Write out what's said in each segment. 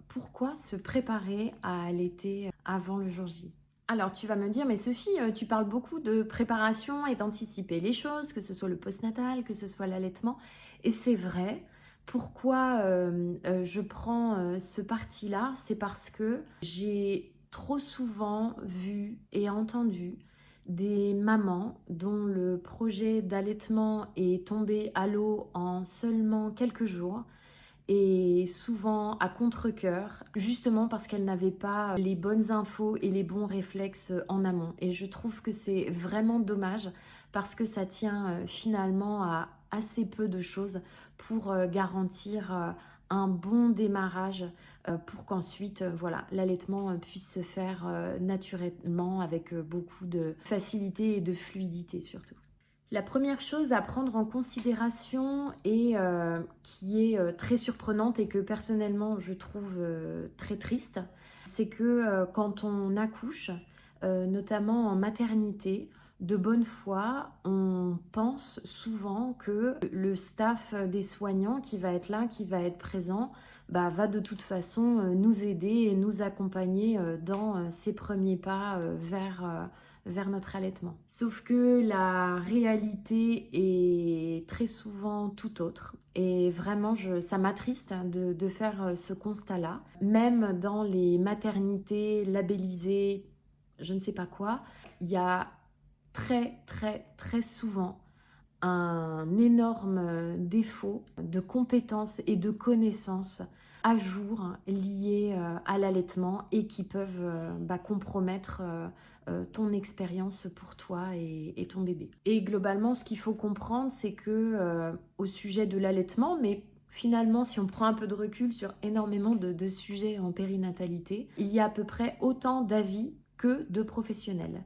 Pourquoi se préparer à allaiter avant le jour J? Alors tu vas me dire, mais Sophie, tu parles beaucoup de préparation et d'anticiper les choses, que ce soit le postnatal, que ce soit l'allaitement. Et c'est vrai. Pourquoi je prends ce parti-là? C'est parce que j'ai trop souvent vu et entendu des mamans dont le projet d'allaitement est tombé à l'eau en seulement quelques jours et souvent à contre-cœur, justement parce qu'elle n'avait pas les bonnes infos et les bons réflexes en amont. Et je trouve que c'est vraiment dommage parce que ça tient finalement à assez peu de choses pour garantir un bon démarrage pour qu'ensuite voilà, l'allaitement puisse se faire naturellement avec beaucoup de facilité et de fluidité surtout. La première chose à prendre en considération et qui est très surprenante et que personnellement je trouve très triste, c'est que quand on accouche, notamment en maternité, de bonne foi, on pense souvent que le staff des soignants qui va être là, qui va être présent, bah, va de toute façon nous aider et nous accompagner dans ces premiers pas vers notre allaitement. Sauf que la réalité est très souvent tout autre. Et vraiment, ça m'attriste de faire ce constat-là. Même dans les maternités labellisées, je ne sais pas quoi, il y a très souvent un énorme défaut de compétences et de connaissances à jour liées à l'allaitement et qui peuvent compromettre ton expérience pour toi et ton bébé. Et globalement, ce qu'il faut comprendre, c'est que au sujet de l'allaitement, mais finalement, si on prend un peu de recul sur énormément de sujets en périnatalité, il y a à peu près autant d'avis que de professionnels.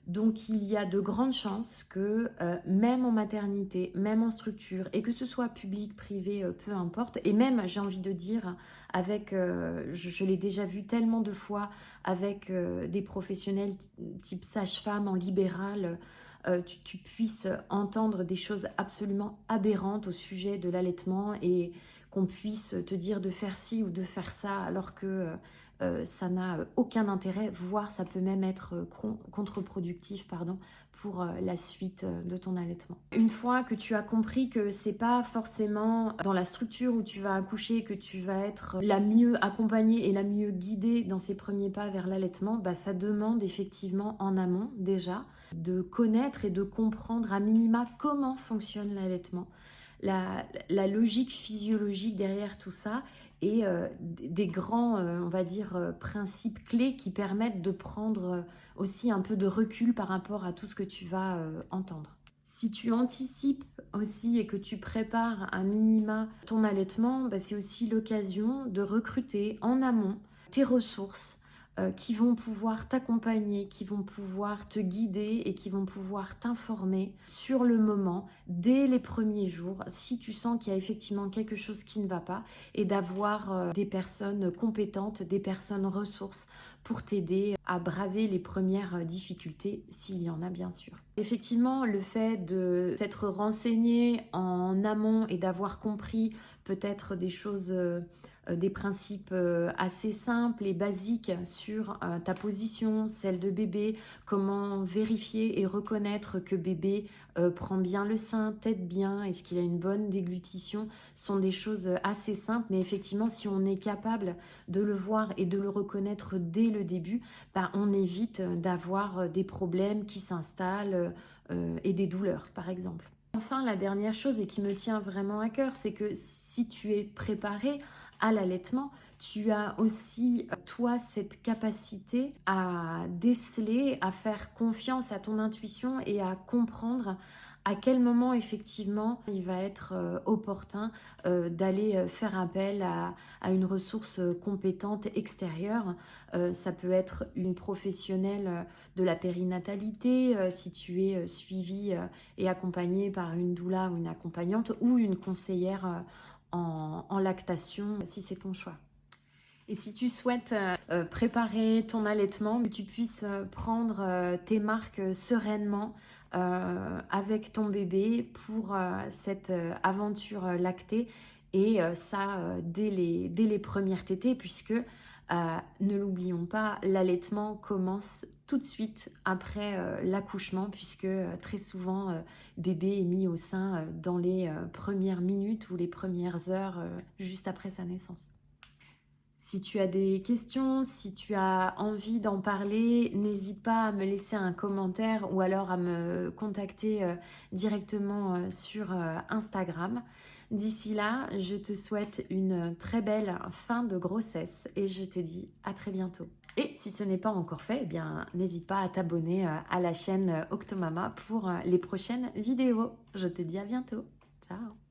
Donc il y a de grandes chances que même en maternité, même en structure, et que ce soit public, privé, peu importe, et même j'ai envie de dire avec, je l'ai déjà vu tellement de fois avec des professionnels type sage-femme en libéral, tu puisses entendre des choses absolument aberrantes au sujet de l'allaitement et qu'on puisse te dire de faire ci ou de faire ça alors que ça n'a aucun intérêt, voire ça peut même être contre-productif pour la suite de ton allaitement. Une fois que tu as compris que c'est pas forcément dans la structure où tu vas accoucher que tu vas être la mieux accompagnée et la mieux guidée dans ces premiers pas vers l'allaitement, bah, ça demande effectivement en amont déjà de connaître et de comprendre à minima comment fonctionne l'allaitement, la logique physiologique derrière tout ça et des grands, on va dire, principes clés qui permettent de prendre aussi un peu de recul par rapport à tout ce que tu vas entendre. Si tu anticipes aussi et que tu prépares un minima ton allaitement, bah, c'est aussi l'occasion de recruter en amont tes ressources qui vont pouvoir t'accompagner, qui vont pouvoir te guider et qui vont pouvoir t'informer sur le moment, dès les premiers jours, si tu sens qu'il y a effectivement quelque chose qui ne va pas, et d'avoir des personnes compétentes, des personnes ressources pour t'aider à braver les premières difficultés, s'il y en a bien sûr. Effectivement, le fait de s'être renseigné en amont et d'avoir compris peut-être des choses des principes assez simples et basiques sur ta position, celle de bébé, comment vérifier et reconnaître que bébé prend bien le sein, tète bien, est-ce qu'il a une bonne déglutition, sont des choses assez simples, mais effectivement, si on est capable de le voir et de le reconnaître dès le début, bah, on évite d'avoir des problèmes qui s'installent et des douleurs, par exemple. Enfin, la dernière chose et qui me tient vraiment à cœur, c'est que si tu es préparé à l'allaitement, tu as aussi, toi, cette capacité à déceler, à faire confiance à ton intuition et à comprendre à quel moment, effectivement, il va être opportun d'aller faire appel à une ressource compétente extérieure. Ça peut être une professionnelle de la périnatalité, si tu es suivi et accompagné par une doula ou une accompagnante ou une conseillère en lactation, si c'est ton choix. Et si tu souhaites préparer ton allaitement, que tu puisses prendre tes marques sereinement avec ton bébé pour cette aventure lactée Et ça, dès les premières tétées, puisque, ne l'oublions pas, l'allaitement commence tout de suite après l'accouchement, puisque très souvent, bébé est mis au sein dans les premières minutes ou les premières heures juste après sa naissance. Si tu as des questions, si tu as envie d'en parler, n'hésite pas à me laisser un commentaire ou alors à me contacter directement sur Instagram. D'ici là, je te souhaite une très belle fin de grossesse et je te dis à très bientôt. Et si ce n'est pas encore fait, eh bien, n'hésite pas à t'abonner à la chaîne Octomama pour les prochaines vidéos. Je te dis à bientôt. Ciao!